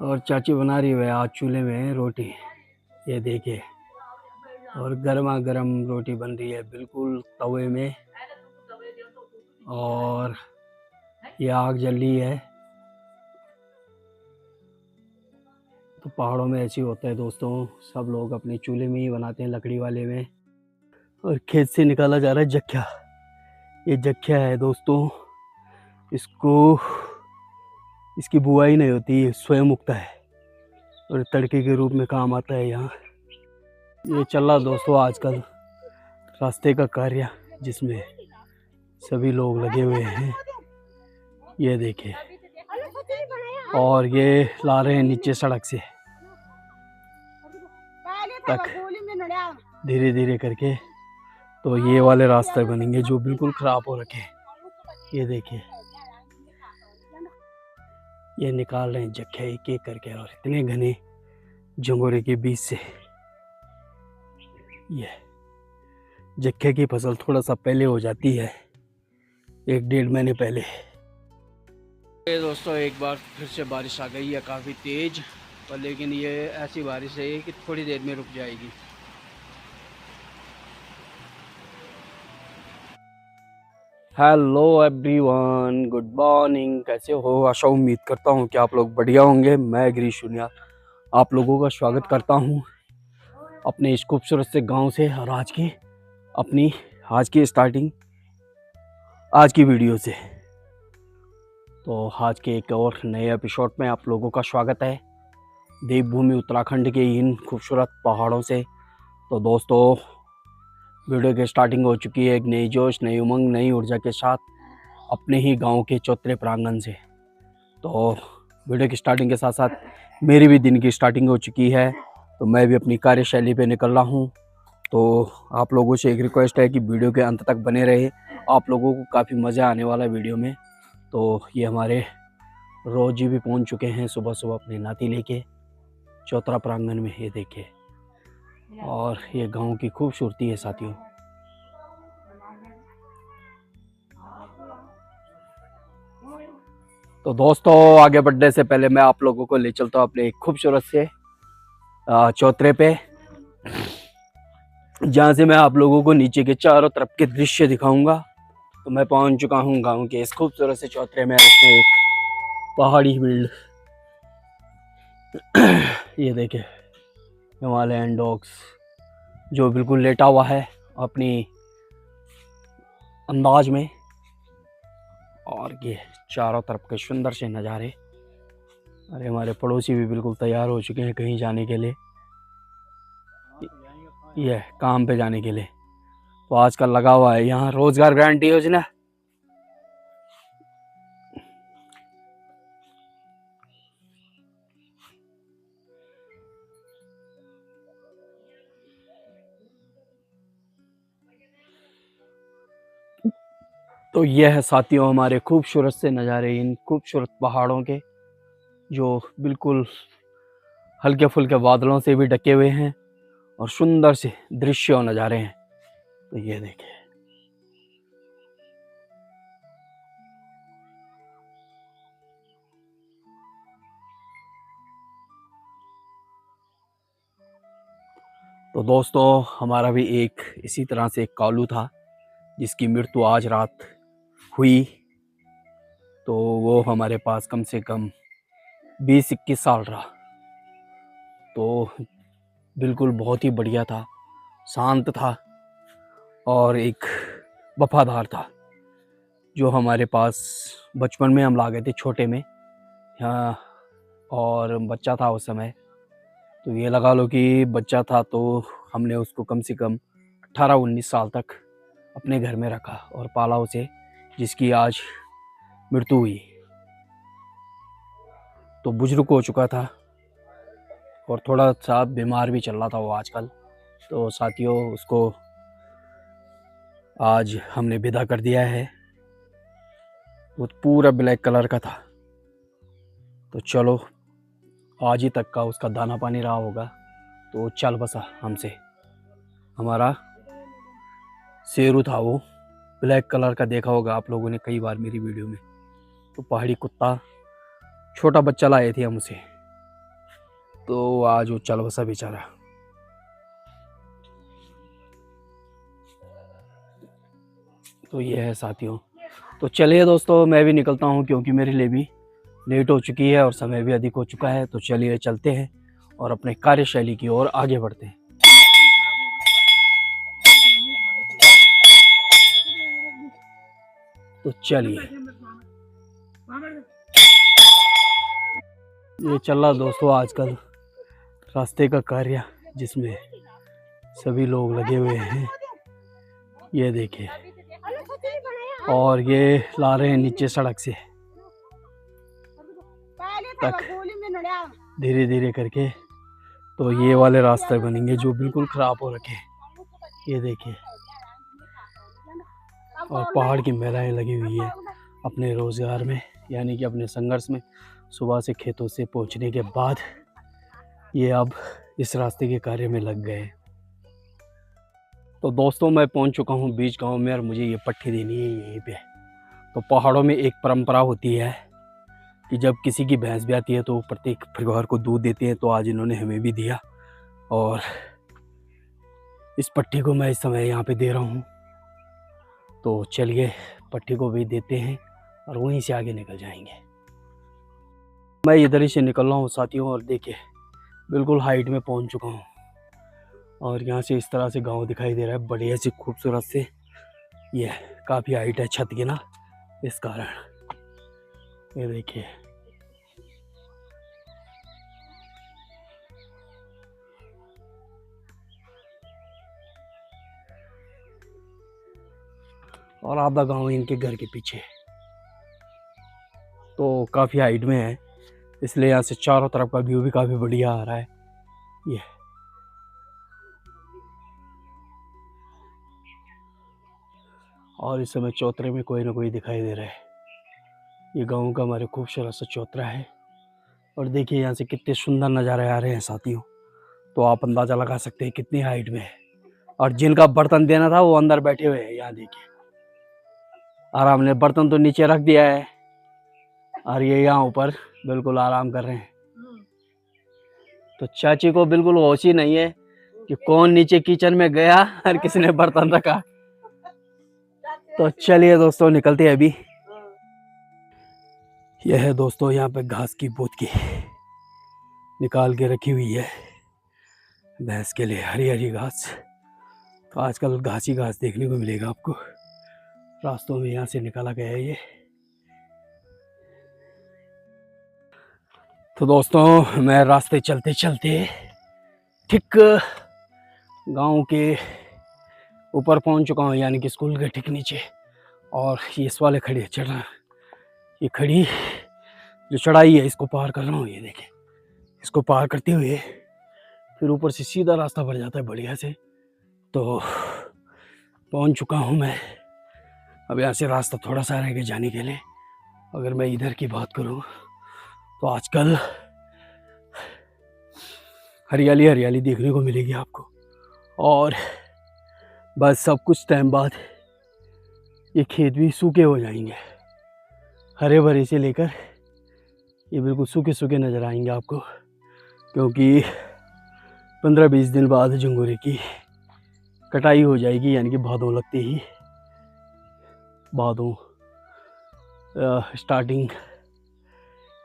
और चाची बना रही है आज चूल्हे में रोटी, ये देखिए। और गर्मा गर्म रोटी बन रही है बिल्कुल तवे में, और ये आग जल रही है। तो पहाड़ों में ऐसे होता है दोस्तों, सब लोग अपने चूल्हे में ही बनाते हैं, लकड़ी वाले में। और खेत से निकाला जा रहा है जख्या। ये जख्या है दोस्तों, इसकी बुआई नहीं होती, स्वयं उगता है और तड़के के रूप में काम आता है यहाँ। ये चल रहा दोस्तों आजकल रास्ते का कार्य, जिसमें सभी लोग लगे हुए हैं, ये देखिए। और ये ला रहे हैं नीचे सड़क से तक धीरे धीरे करके। तो ये वाले रास्ते बनेंगे जो बिल्कुल खराब हो रखे हैं, ये देखिए। ये निकाल रहे हैं जख्या एक एक करके, और इतने घने जंगोरे के बीच से। ये जख्या की फसल थोड़ा सा पहले हो जाती है, 1-1.5 महीने पहले। ये दोस्तों एक बार फिर से बारिश आ गई है काफ़ी तेज़, पर लेकिन ये ऐसी बारिश है कि थोड़ी देर में रुक जाएगी। Hello everyone, good morning. कैसे हो? आशा उम्मीद करता हूँ कि आप लोग बढ़िया होंगे। मैं गिरीश शुनिया आप लोगों का स्वागत करता हूँ अपने इस खूबसूरत से गांव से, और आज की स्टार्टिंग आज की वीडियो से। तो आज के एक और नए एपिसोड में आप लोगों का स्वागत है देवभूमि उत्तराखंड के इन खूबसूरत पहाड़ों से। तो दोस्तों वीडियो की स्टार्टिंग हो चुकी है एक नई जोश, नई उमंग, नई ऊर्जा के साथ अपने ही गांव के चौतरे प्रांगण से। तो वीडियो की स्टार्टिंग के साथ साथ मेरी भी दिन की स्टार्टिंग हो चुकी है, तो मैं भी अपनी कार्यशैली पे निकल रहा हूँ। तो आप लोगों से एक रिक्वेस्ट है कि वीडियो के अंत तक बने रहे, आप लोगों को काफ़ी मज़ा आने वाला है वीडियो में। तो ये हमारे रोज जी भी पहुँच चुके हैं सुबह सुबह अपनी नाती लेके चौतरा प्रांगण में, ये देखिए। और ये गांव की खूबसूरती है साथियों। तो दोस्तों आगे बढ़ने से पहले मैं आप लोगों को ले चलता हूँ अपने एक खूबसूरत से चौतरे पे, जहाँ से मैं आप लोगों को नीचे के चारों तरफ के दृश्य दिखाऊंगा। तो मैं पहुंच चुका हूँ गांव के इस खूबसूरत से चौतरे में। इसमें एक पहाड़ी फील्ड, ये देखे हिमालयन डॉग्स जो बिल्कुल लेटा हुआ है अपनी अंदाज में, और ये चारों तरफ के सुंदर से नज़ारे। अरे हमारे पड़ोसी भी बिल्कुल तैयार हो चुके हैं कहीं जाने के लिए, ये काम पे जाने के लिए। तो आजकल लगा हुआ है यहाँ रोजगार गारंटी योजना। तो यह है साथियों हमारे खूबसूरत से नज़ारे इन खूबसूरत पहाड़ों के, जो बिल्कुल हल्के फुल्के बादलों से भी ढके हुए हैं और सुंदर से दृश्य और नज़ारे हैं। तो ये देखिए। तो दोस्तों हमारा भी एक इसी तरह से एक कालू था जिसकी मृत्यु आज रात हुई। तो वो हमारे पास कम से कम 20-21 साल रहा। तो बिल्कुल बहुत ही बढ़िया था, शांत था और एक वफादार था, जो हमारे पास बचपन में हम ला गए थे छोटे में यहाँ। और बच्चा था उस समय, तो ये लगा लो कि बच्चा था, तो हमने उसको कम से कम 18-19 साल तक अपने घर में रखा और पाला उसे, जिसकी आज मृत्यु हुई। तो बुजुर्ग हो चुका था और थोड़ा सा बीमार भी चल रहा था वो आजकल। तो साथियों उसको आज हमने विदा कर दिया है। वो पूरा ब्लैक कलर का था। तो चलो आज ही तक का उसका दाना पानी रहा होगा, तो चल बसा हमसे। हमारा शेरू था वो, ब्लैक कलर का, देखा होगा आप लोगों ने कई बार मेरी वीडियो में। तो पहाड़ी कुत्ता छोटा बच्चा लाए थे हम उसे, तो आज वो चल बसा बेचारा। तो ये है साथियों। तो चलिए दोस्तों, मैं भी निकलता हूँ क्योंकि मेरे लिए भी लेट हो चुकी है और समय भी अधिक हो चुका है। तो चलिए चलते हैं और अपने कार्यशैली की ओर आगे बढ़ते हैं। तो चलिए, ये चल रहा दोस्तों आजकल रास्ते का कार्य, जिसमें सभी लोग लगे हुए हैं। ये देखिए, और ये ला रहे हैं नीचे सड़क से तक धीरे धीरे करके। तो ये वाले रास्ते बनेंगे जो बिल्कुल खराब हो रखे हैं। ये देखिए, और पहाड़ की महिलाएं लगी हुई है अपने रोजगार में, यानी कि अपने संघर्ष में। सुबह से खेतों से पहुंचने के बाद ये अब इस रास्ते के कार्य में लग गए। तो दोस्तों, मैं पहुंच चुका हूं बीच गांव में और मुझे ये पट्टी देनी है यहीं पे। तो पहाड़ों में एक परंपरा होती है कि जब किसी की भैंस ब्याती है तो प्रत्येक परिवार को दूध देते हैं। तो आज इन्होंने हमें भी दिया और इस पट्टी को मैं इस समय यहाँ पे दे रहा हूँ। तो चलिए पट्टी को भी देते हैं और वहीं से आगे निकल जाएंगे। मैं इधर ही से निकल रहा हूँ साथियों, और देखिए बिल्कुल हाइट में पहुँच चुका हूँ और यहाँ से इस तरह से गांव दिखाई दे रहा है बढ़िया से खूबसूरत से। ये काफ़ी हाइट है छत की ना, इस कारण। ये देखिए, और आधा गांव इनके घर के पीछे। तो काफ़ी हाइट में है, इसलिए यहाँ से चारों तरफ का व्यू भी काफ़ी बढ़िया आ रहा है। ये और इस समय चौतरे में कोई ना कोई दिखाई दे रहा है। ये गांव का हमारे खूबसूरत सा चौतरा है। और देखिए यहाँ से कितने सुंदर नज़ारे आ रहे हैं साथियों। तो आप अंदाज़ा लगा सकते हैं कितनी हाइट में है। और जिनका बर्तन देना था वो अंदर बैठे हुए हैं। यहाँ देखिए, आराम ने बर्तन तो नीचे रख दिया है और ये यहाँ ऊपर बिल्कुल आराम कर रहे हैं। तो चाची को बिल्कुल होश ही नहीं है कि कौन नीचे किचन में गया और किसने बर्तन रखा। तो चलिए दोस्तों, निकलते हैं अभी। यह है दोस्तों यहाँ पे घास की बोतकी निकाल के रखी हुई है भैंस के लिए, हरी हरी घास। तो आजकल घास ही घास देखने को मिलेगा आपको रास्तों में। यहाँ से निकाला गया है ये। तो दोस्तों, मैं रास्ते चलते चलते ठीक गांव के ऊपर पहुंच चुका हूँ, यानी कि स्कूल के ठीक नीचे। और ये इस वाले खड़ी चढ़ना, ये खड़ी जो चढ़ाई है इसको पार कर रहा हूँ। ये देखें, इसको पार करते हुए फिर ऊपर से सीधा रास्ता बढ़ जाता है बढ़िया से। तो पहुंच चुका हूँ मैं। अब यहाँ से रास्ता थोड़ा सा रह गया जाने के लिए। अगर मैं इधर की बात करूँ तो आजकल हरियाली हरियाली देखने को मिलेगी आपको। और बस सब कुछ टाइम बाद ये खेत भी सूखे हो जाएंगे, हरे भरे से लेकर ये बिल्कुल सूखे सूखे नज़र आएंगे आपको। क्योंकि 15-20 दिन बाद झंगोरे की कटाई हो जाएगी, यानी कि भादों लगते ही, भादों स्टार्टिंग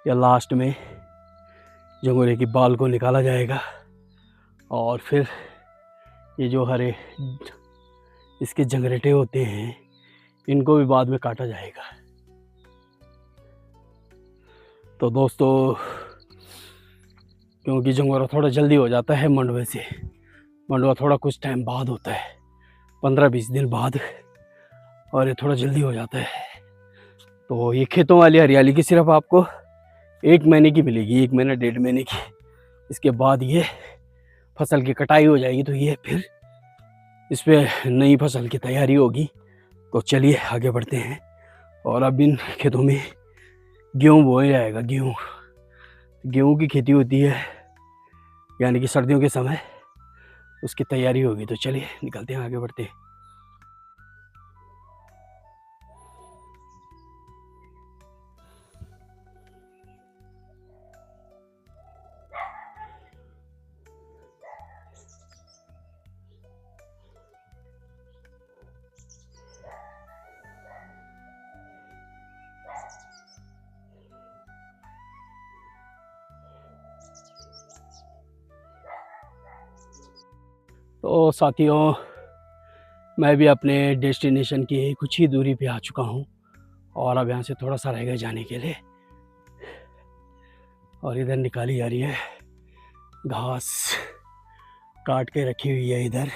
या लास्ट में झंगोरे की बाल को निकाला जाएगा। और फिर ये जो हरे इसके जंगरेटे होते हैं इनको भी बाद में काटा जाएगा। तो दोस्तों, क्योंकि झंगोरा थोड़ा जल्दी हो जाता है मंडवे से, मंडवा थोड़ा कुछ टाइम बाद होता है, 15-20 दिन बाद, और ये थोड़ा जल्दी हो जाता है। तो ये खेतों वाली हरियाली की सिर्फ आपको 1 महीने की मिलेगी, 1 महीना 1.5 महीने की। इसके बाद ये फसल की कटाई हो जाएगी, तो ये फिर इस पर नई फसल की तैयारी होगी। तो चलिए आगे बढ़ते हैं। और अब इन खेतों में गेहूँ बोया जाएगा। गेहूँ की खेती होती है, यानी कि सर्दियों के समय उसकी तैयारी होगी। तो चलिए निकलते हैं, आगे बढ़ते हैं। तो साथियों, मैं भी अपने डेस्टिनेशन की कुछ ही दूरी पे आ चुका हूँ और अब यहाँ से थोड़ा सा रह गया जाने के लिए। और इधर निकाली जा रही है घास, काट के रखी हुई है इधर,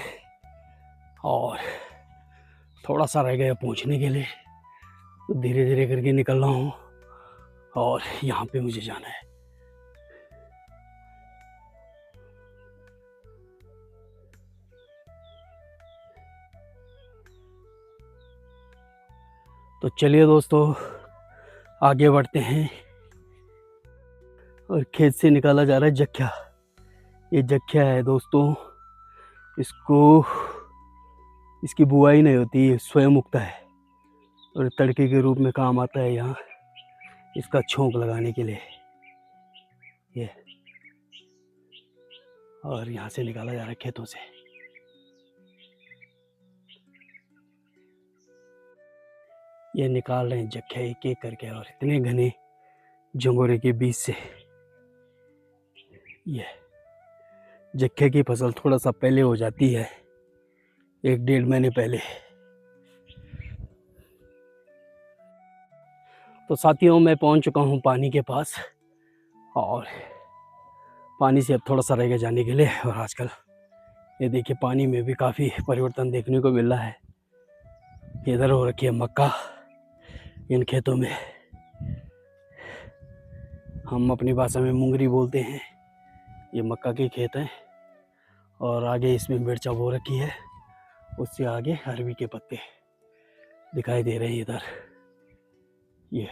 और थोड़ा सा रह गया पहुँचने के लिए। तो धीरे धीरे करके निकल रहा हूँ और यहाँ पे मुझे जाना है। तो चलिए दोस्तों, आगे बढ़ते हैं। और खेत से निकाला जा रहा है जख्या। ये जख्या है दोस्तों, इसकी बुआई नहीं होती, ये स्वयं उगता है और तड़के के रूप में काम आता है यहाँ इसका छोंक लगाने के लिए। ये और यहाँ से निकाला जा रहा है खेतों से। ये निकाल रहे हैं जख्या एक एक करके, और इतने घने जंगोरे के बीच से। ये जख्या की फसल थोड़ा सा पहले हो जाती है, 1-1.5 महीने पहले। तो साथियों, मैं पहुंच चुका हूं पानी के पास और पानी से अब थोड़ा सा रह गया जाने के लिए। और आजकल ये देखिए, पानी में भी काफ़ी परिवर्तन देखने को मिल रहा है। इधर हो रखी है मक्का, इन खेतों में हम अपनी भाषा में मुंगरी बोलते हैं। ये मक्का के खेत हैं और आगे इसमें मिर्चा बो रखी है, उससे आगे अरबी के पत्ते दिखाई दे रहे हैं इधर। ये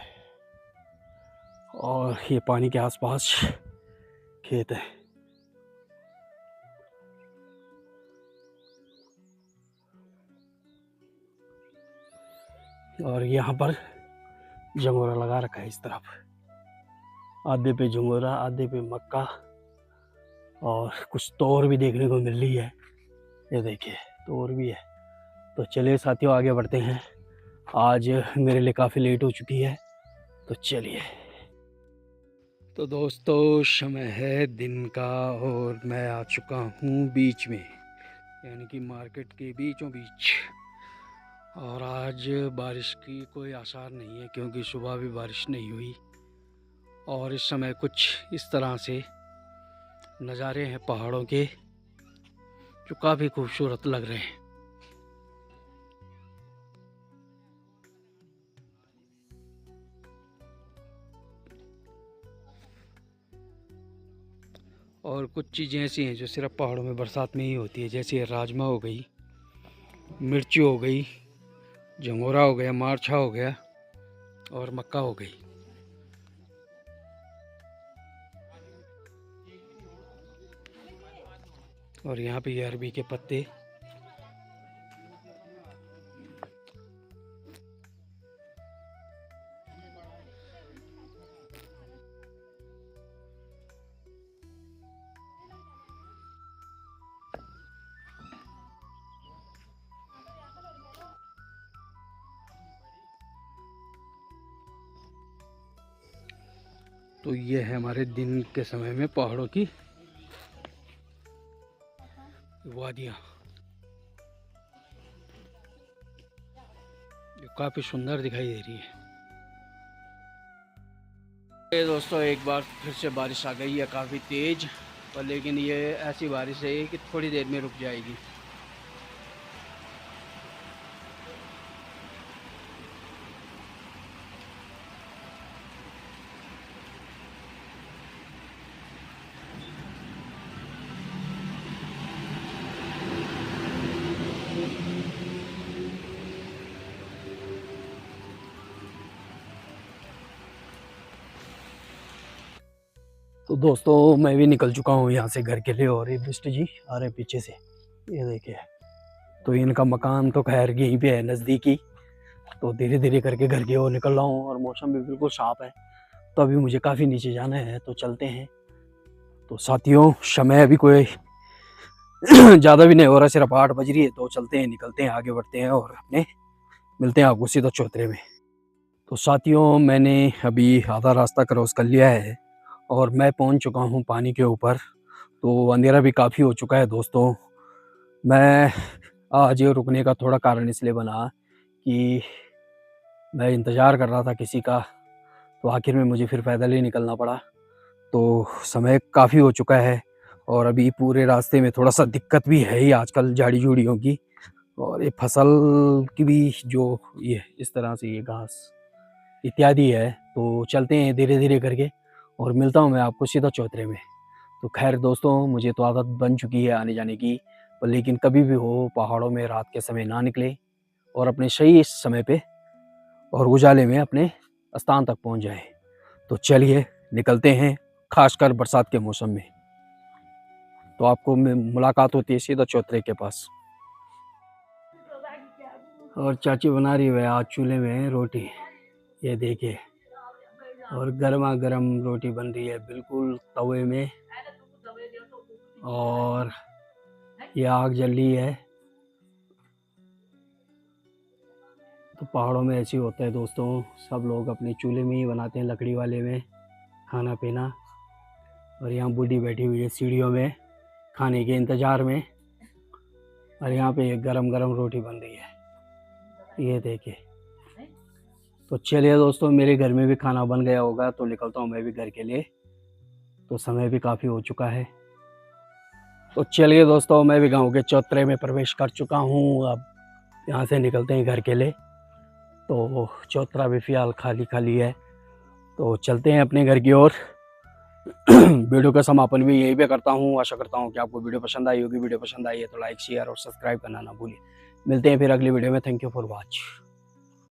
और ये पानी के आसपास खेत है। और यहाँ पर जंगोरा लगा रखा है इस तरफ, आधे पे जंगोरा, आधे पे मक्का, और कुछ तोर भी देखने को मिल रही है। ये देखिए, तोर भी है। तो चलिए साथियों, आगे बढ़ते हैं। आज मेरे लिए काफ़ी लेट हो चुकी है, तो चलिए। तो दोस्तों, समय है दिन का और मैं आ चुका हूँ बीच में, यानी कि मार्केट के बीचों बीच। और आज बारिश की कोई आसार नहीं है, क्योंकि सुबह भी बारिश नहीं हुई। और इस समय कुछ इस तरह से नज़ारे हैं पहाड़ों के, जो काफ़ी खूबसूरत लग रहे हैं। और कुछ चीज़ें ऐसी हैं जो सिर्फ पहाड़ों में बरसात में ही होती है, जैसे राजमा हो गई, मिर्ची हो गई, जंगोरा हो गया, मारछा हो गया और मक्का हो गई। और यहाँ पे ये अरबी के पत्ते। तो ये है हमारे दिन के समय में पहाड़ों की वादियाँ, जो काफ़ी सुंदर दिखाई दे रही है। ये दोस्तों, एक बार फिर से बारिश आ गई है काफ़ी तेज़, पर लेकिन ये ऐसी बारिश है कि थोड़ी देर में रुक जाएगी। तो दोस्तों, मैं भी निकल चुका हूँ यहाँ से घर के लिए, और ये बिष्ट जी आ रहे पीछे से, ये देखिए। तो इनका मकान तो खैर यहीं पे है नज़दीकी। तो धीरे धीरे करके घर की ओर निकल रहा हूँ और मौसम भी बिल्कुल साफ है। तो अभी मुझे काफ़ी नीचे जाना है, तो चलते हैं। तो साथियों, समय अभी कोई ज़्यादा भी नहीं हो रहा, सिर्फ 8 बज रही है। तो चलते हैं, निकलते हैं, आगे बढ़ते हैं और अपने मिलते हैं आपको सीधा चौतरे में। तो साथियों, मैंने अभी आधा रास्ता क्रॉस कर लिया है और मैं पहुंच चुका हूं पानी के ऊपर। तो अंधेरा भी काफ़ी हो चुका है दोस्तों। मैं आज ये रुकने का थोड़ा कारण इसलिए बना कि मैं इंतज़ार कर रहा था किसी का, तो आखिर में मुझे फिर पैदल ही निकलना पड़ा। तो समय काफ़ी हो चुका है और अभी पूरे रास्ते में थोड़ा-सा दिक्कत भी है ही आजकल झाड़ी-झूड़ियों की, और ये फसल की भी जो ये इस तरह से ये घास इत्यादि है। तो चलते हैं धीरे-धीरे करके और मिलता हूँ मैं आपको सीधा चौतरे में। तो ख़ैर दोस्तों, मुझे तो आदत बन चुकी है आने-जाने की, पर लेकिन कभी भी हो पहाड़ों में रात के समय ना निकलें और अपने सही समय पे और उजाले में अपने स्थान तक पहुँच जाएँ। तो चलिए निकलते हैं, ख़ासकर बरसात के मौसम में। तो आपको मुलाकात होती है सीधा चौतरे के पास। और चाची बना रही है आज चूल्हे में रोटी, ये देखिए, और गरमा गरम रोटी बन रही है बिल्कुल तवे में, और ये आग जल रही है। तो पहाड़ों में ऐसे ही होता है दोस्तों, सब लोग अपने चूल्हे में ही बनाते हैं, लकड़ी वाले में खाना पीना। और यहाँ बूढ़ी बैठी हुई है सीढ़ियों में खाने के इंतज़ार में, और यहाँ पे एक गरम गरम रोटी बन रही है, ये देखिए। तो चलिए दोस्तों, मेरे घर में भी खाना बन गया होगा, तो निकलता हूँ मैं भी घर के लिए, तो समय भी काफ़ी हो चुका है। तो चलिए दोस्तों, मैं भी गाँव के चौतरे में प्रवेश कर चुका हूँ। अब यहाँ से निकलते हैं घर के लिए। तो चौतरा भी फ़िलहाल खाली खाली है, तो चलते हैं अपने घर की ओर। वीडियो का समापन भी यहीं पे करता हूँ। आशा करता हूँ कि आपको वीडियो पसंद आई होगी। वीडियो पसंद आई है तो लाइक शेयर और सब्सक्राइब करना ना भूलिए। मिलते हैं फिर अगली वीडियो में। Thank you for watch.